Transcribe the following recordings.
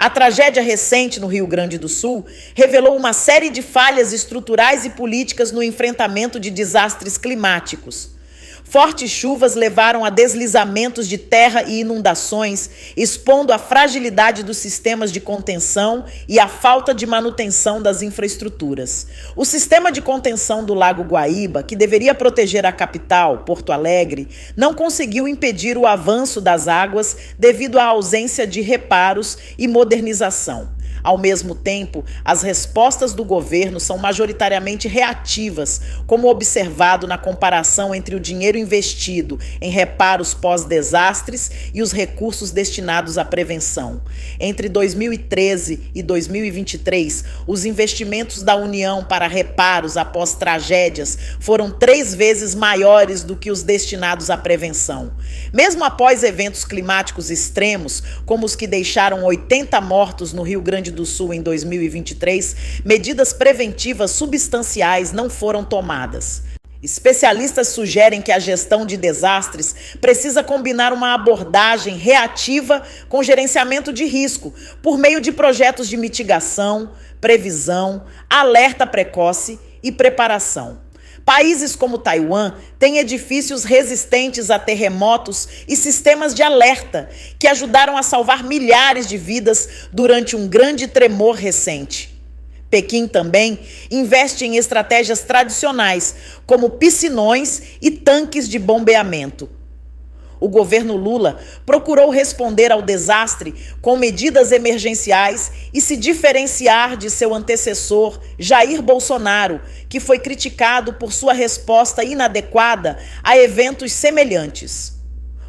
A tragédia recente no Rio Grande do Sul revelou uma série de falhas estruturais e políticas no enfrentamento de desastres climáticos. Fortes chuvas levaram a deslizamentos de terra e inundações, expondo a fragilidade dos sistemas de contenção e a falta de manutenção das infraestruturas. O sistema de contenção do Lago Guaíba, que deveria proteger a capital, Porto Alegre, não conseguiu impedir o avanço das águas devido à ausência de reparos e modernização. Ao mesmo tempo, as respostas do governo são majoritariamente reativas, como observado na comparação entre o dinheiro investido em reparos pós-desastres e os recursos destinados à prevenção. Entre 2013 e 2023, os investimentos da União para reparos após tragédias foram 3 vezes maiores do que os destinados à prevenção. Mesmo após eventos climáticos extremos, como os que deixaram 80 mortos no Rio Grande do Sul em 2023, medidas preventivas substanciais não foram tomadas. Especialistas sugerem que a gestão de desastres precisa combinar uma abordagem reativa com gerenciamento de risco, por meio de projetos de mitigação, previsão, alerta precoce e preparação. Países como Taiwan têm edifícios resistentes a terremotos e sistemas de alerta que ajudaram a salvar milhares de vidas durante um grande tremor recente. Pequim também investe em estratégias tradicionais, como piscinões e tanques de bombeamento. O governo Lula procurou responder ao desastre com medidas emergenciais e se diferenciar de seu antecessor, Jair Bolsonaro, que foi criticado por sua resposta inadequada a eventos semelhantes.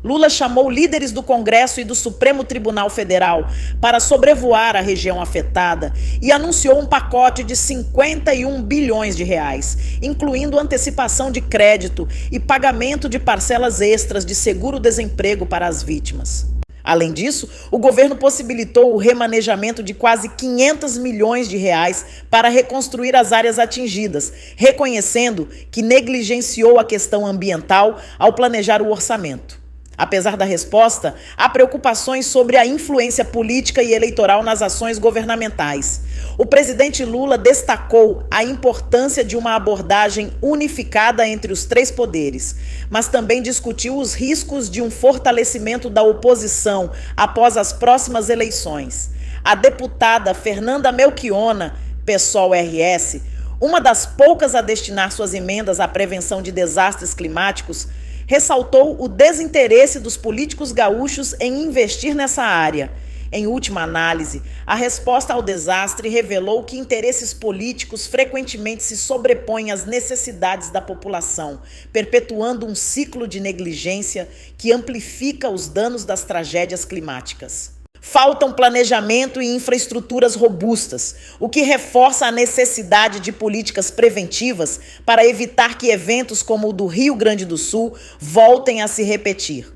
Lula chamou líderes do Congresso e do Supremo Tribunal Federal para sobrevoar a região afetada e anunciou um pacote de 51 bilhões de reais, incluindo antecipação de crédito e pagamento de parcelas extras de seguro-desemprego para as vítimas. Além disso, o governo possibilitou o remanejamento de quase 500 milhões de reais para reconstruir as áreas atingidas, reconhecendo que negligenciou a questão ambiental ao planejar o orçamento. Apesar da resposta, há preocupações sobre a influência política e eleitoral nas ações governamentais. O presidente Lula destacou a importância de uma abordagem unificada entre os 3 poderes, mas também discutiu os riscos de um fortalecimento da oposição após as próximas eleições. A deputada Fernanda Melchiona, PSOL-RS, uma das poucas a destinar suas emendas à prevenção de desastres climáticos, ressaltou o desinteresse dos políticos gaúchos em investir nessa área. Em última análise, a resposta ao desastre revelou que interesses políticos frequentemente se sobrepõem às necessidades da população, perpetuando um ciclo de negligência que amplifica os danos das tragédias climáticas. Faltam planejamento e infraestruturas robustas, o que reforça a necessidade de políticas preventivas para evitar que eventos como o do Rio Grande do Sul voltem a se repetir.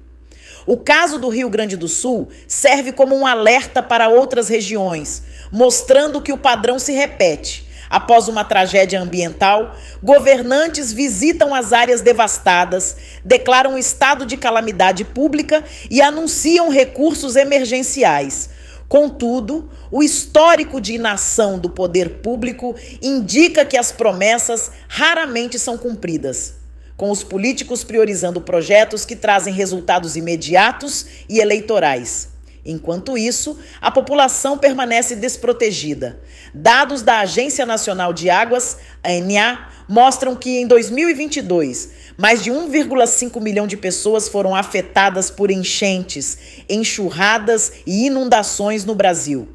O caso do Rio Grande do Sul serve como um alerta para outras regiões, mostrando que o padrão se repete. Após uma tragédia ambiental, governantes visitam as áreas devastadas, declaram estado de calamidade pública e anunciam recursos emergenciais. Contudo, o histórico de inação do poder público indica que as promessas raramente são cumpridas, com os políticos priorizando projetos que trazem resultados imediatos e eleitorais. Enquanto isso, a população permanece desprotegida. Dados da Agência Nacional de Águas, ANA, mostram que em 2022, mais de 1,5 milhão de pessoas foram afetadas por enchentes, enxurradas e inundações no Brasil.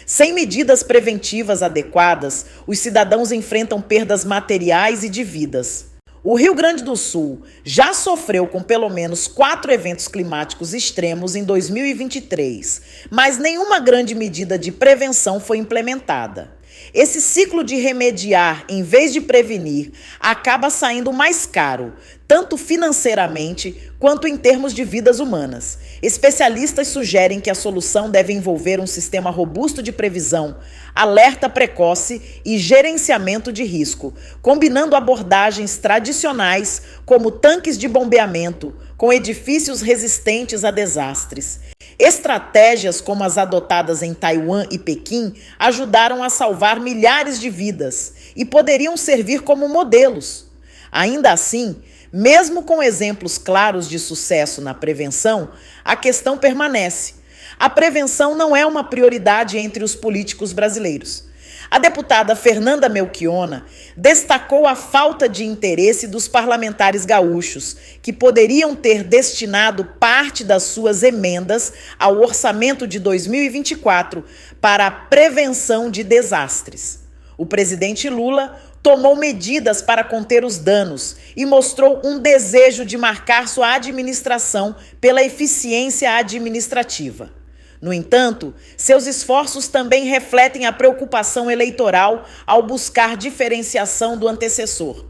Sem medidas preventivas adequadas, os cidadãos enfrentam perdas materiais e de vidas. O Rio Grande do Sul já sofreu com pelo menos 4 eventos climáticos extremos em 2023, mas nenhuma grande medida de prevenção foi implementada. Esse ciclo de remediar em vez de prevenir acaba saindo mais caro, tanto financeiramente quanto em termos de vidas humanas. Especialistas sugerem que a solução deve envolver um sistema robusto de previsão, alerta precoce e gerenciamento de risco, combinando abordagens tradicionais como tanques de bombeamento com edifícios resistentes a desastres. Estratégias como as adotadas em Taiwan e Pequim ajudaram a salvar milhares de vidas e poderiam servir como modelos. Ainda assim, mesmo com exemplos claros de sucesso na prevenção, a questão permanece. A prevenção não é uma prioridade entre os políticos brasileiros. A deputada Fernanda Melchiona destacou a falta de interesse dos parlamentares gaúchos, que poderiam ter destinado parte das suas emendas ao orçamento de 2024 para a prevenção de desastres. O presidente Lula tomou medidas para conter os danos e mostrou um desejo de marcar sua administração pela eficiência administrativa. No entanto, seus esforços também refletem a preocupação eleitoral ao buscar diferenciação do antecessor.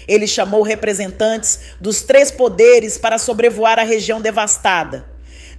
Ele chamou representantes dos 3 poderes para sobrevoar a região devastada,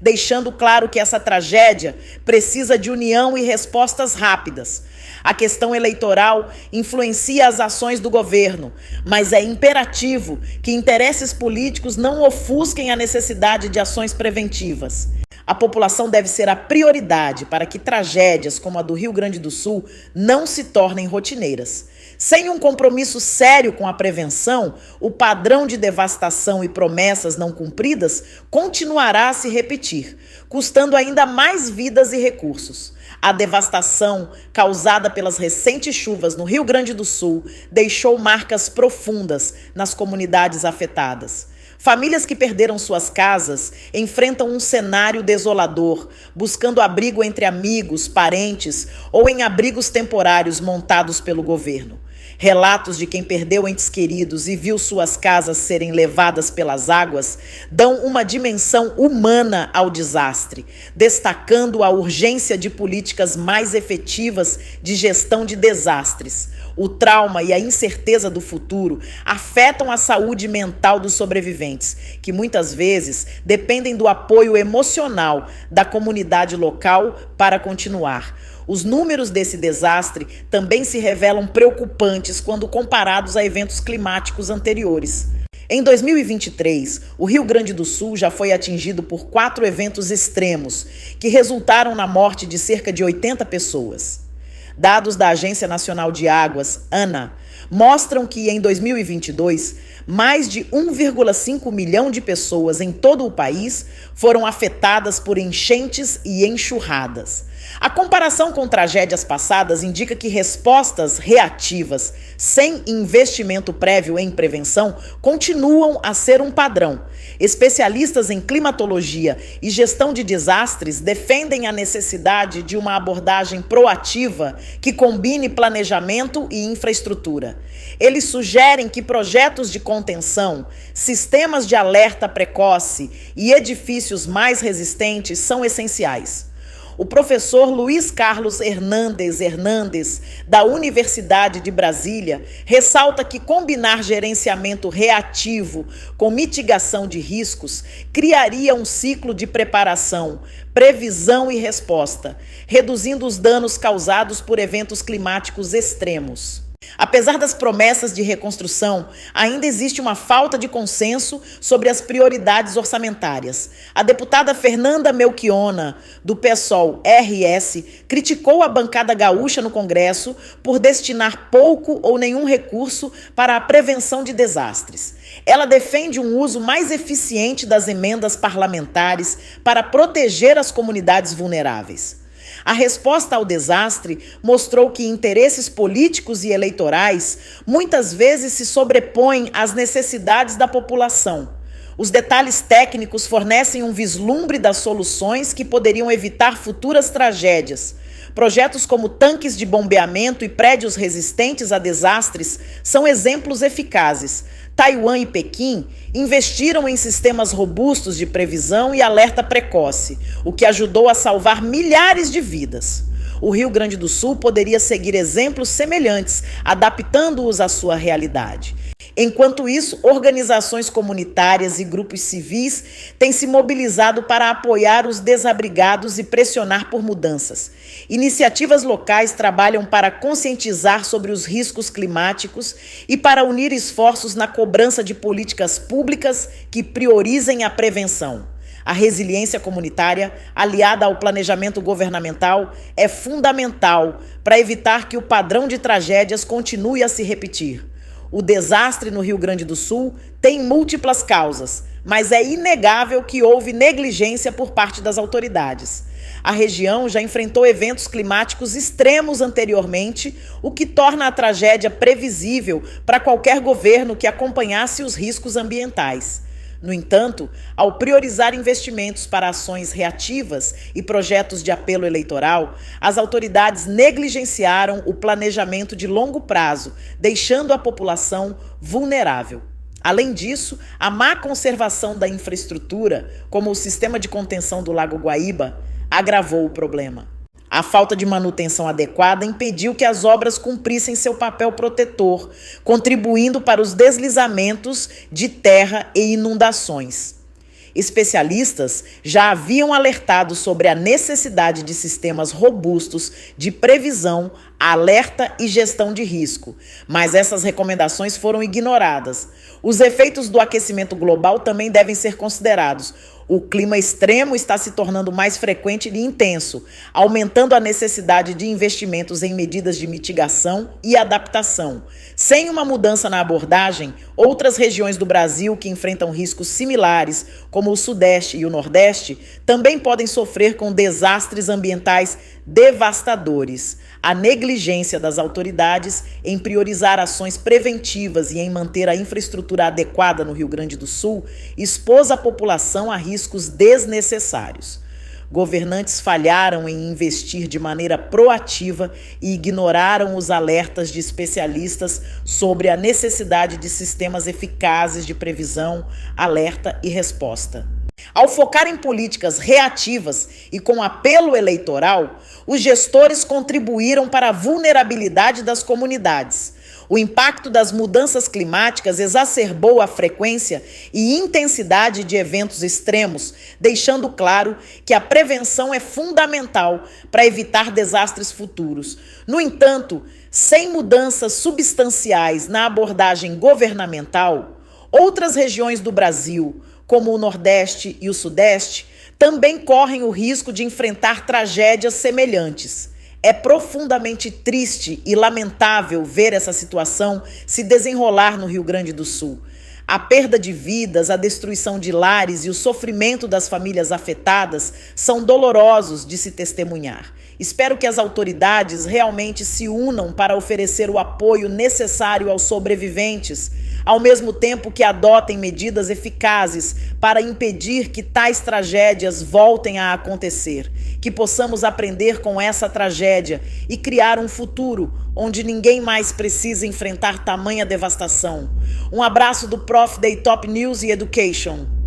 deixando claro que essa tragédia precisa de união e respostas rápidas. A questão eleitoral influencia as ações do governo, mas é imperativo que interesses políticos não ofusquem a necessidade de ações preventivas. A população deve ser a prioridade para que tragédias como a do Rio Grande do Sul não se tornem rotineiras. Sem um compromisso sério com a prevenção, o padrão de devastação e promessas não cumpridas continuará a se repetir, custando ainda mais vidas e recursos. A devastação causada pelas recentes chuvas no Rio Grande do Sul deixou marcas profundas nas comunidades afetadas. Famílias que perderam suas casas enfrentam um cenário desolador, buscando abrigo entre amigos, parentes ou em abrigos temporários montados pelo governo. Relatos de quem perdeu entes queridos e viu suas casas serem levadas pelas águas dão uma dimensão humana ao desastre, destacando a urgência de políticas mais efetivas de gestão de desastres. O trauma e a incerteza do futuro afetam a saúde mental dos sobreviventes, que muitas vezes dependem do apoio emocional da comunidade local para continuar. Os números desse desastre também se revelam preocupantes quando comparados a eventos climáticos anteriores. Em 2023, o Rio Grande do Sul já foi atingido por 4 eventos extremos, que resultaram na morte de cerca de 80 pessoas. Dados da Agência Nacional de Águas, ANA, mostram que em 2022, mais de 1,5 milhão de pessoas em todo o país foram afetadas por enchentes e enxurradas. A comparação com tragédias passadas indica que respostas reativas, sem investimento prévio em prevenção, continuam a ser um padrão. Especialistas em climatologia e gestão de desastres defendem a necessidade de uma abordagem proativa que combine planejamento e infraestrutura. Eles sugerem que projetos de contenção, sistemas de alerta precoce e edifícios mais resistentes são essenciais. O professor Luiz Carlos Hernandes, da Universidade de Brasília, ressalta que combinar gerenciamento reativo com mitigação de riscos criaria um ciclo de preparação, previsão e resposta, reduzindo os danos causados por eventos climáticos extremos. Apesar das promessas de reconstrução, ainda existe uma falta de consenso sobre as prioridades orçamentárias. A deputada Fernanda Melchiona, do PSOL-RS, criticou a bancada gaúcha no Congresso por destinar pouco ou nenhum recurso para a prevenção de desastres. Ela defende um uso mais eficiente das emendas parlamentares para proteger as comunidades vulneráveis. A resposta ao desastre mostrou que interesses políticos e eleitorais muitas vezes se sobrepõem às necessidades da população. Os detalhes técnicos fornecem um vislumbre das soluções que poderiam evitar futuras tragédias. Projetos como tanques de bombeamento e prédios resistentes a desastres são exemplos eficazes. Taiwan e Pequim investiram em sistemas robustos de previsão e alerta precoce, o que ajudou a salvar milhares de vidas. O Rio Grande do Sul poderia seguir exemplos semelhantes, adaptando-os à sua realidade. Enquanto isso, organizações comunitárias e grupos civis têm se mobilizado para apoiar os desabrigados e pressionar por mudanças. Iniciativas locais trabalham para conscientizar sobre os riscos climáticos e para unir esforços na cobrança de políticas públicas que priorizem a prevenção. A resiliência comunitária, aliada ao planejamento governamental, é fundamental para evitar que o padrão de tragédias continue a se repetir. O desastre no Rio Grande do Sul tem múltiplas causas, mas é inegável que houve negligência por parte das autoridades. A região já enfrentou eventos climáticos extremos anteriormente, o que torna a tragédia previsível para qualquer governo que acompanhasse os riscos ambientais. No entanto, ao priorizar investimentos para ações reativas e projetos de apelo eleitoral, as autoridades negligenciaram o planejamento de longo prazo, deixando a população vulnerável. Além disso, a má conservação da infraestrutura, como o sistema de contenção do Lago Guaíba, agravou o problema. A falta de manutenção adequada impediu que as obras cumprissem seu papel protetor, contribuindo para os deslizamentos de terra e inundações. Especialistas já haviam alertado sobre a necessidade de sistemas robustos de previsão, alerta e gestão de risco, mas essas recomendações foram ignoradas. Os efeitos do aquecimento global também devem ser considerados. O clima extremo está se tornando mais frequente e intenso, aumentando a necessidade de investimentos em medidas de mitigação e adaptação. Sem uma mudança na abordagem, outras regiões do Brasil que enfrentam riscos similares, como o Sudeste e o Nordeste, também podem sofrer com desastres ambientais devastadores. A negligência das autoridades em priorizar ações preventivas e em manter a infraestrutura adequada no Rio Grande do Sul expôs a população a riscos desnecessários. Governantes falharam em investir de maneira proativa e ignoraram os alertas de especialistas sobre a necessidade de sistemas eficazes de previsão, alerta e resposta. Ao focar em políticas reativas e com apelo eleitoral, os gestores contribuíram para a vulnerabilidade das comunidades. O impacto das mudanças climáticas exacerbou a frequência e intensidade de eventos extremos, deixando claro que a prevenção é fundamental para evitar desastres futuros. No entanto, sem mudanças substanciais na abordagem governamental, outras regiões do Brasil, como o Nordeste e o Sudeste, também correm o risco de enfrentar tragédias semelhantes. É profundamente triste e lamentável ver essa situação se desenrolar no Rio Grande do Sul. A perda de vidas, a destruição de lares e o sofrimento das famílias afetadas são dolorosos de se testemunhar. Espero que as autoridades realmente se unam para oferecer o apoio necessário aos sobreviventes, ao mesmo tempo que adotem medidas eficazes para impedir que tais tragédias voltem a acontecer, que possamos aprender com essa tragédia e criar um futuro onde ninguém mais precisa enfrentar tamanha devastação. Um abraço do Prof. Day Top News e Education.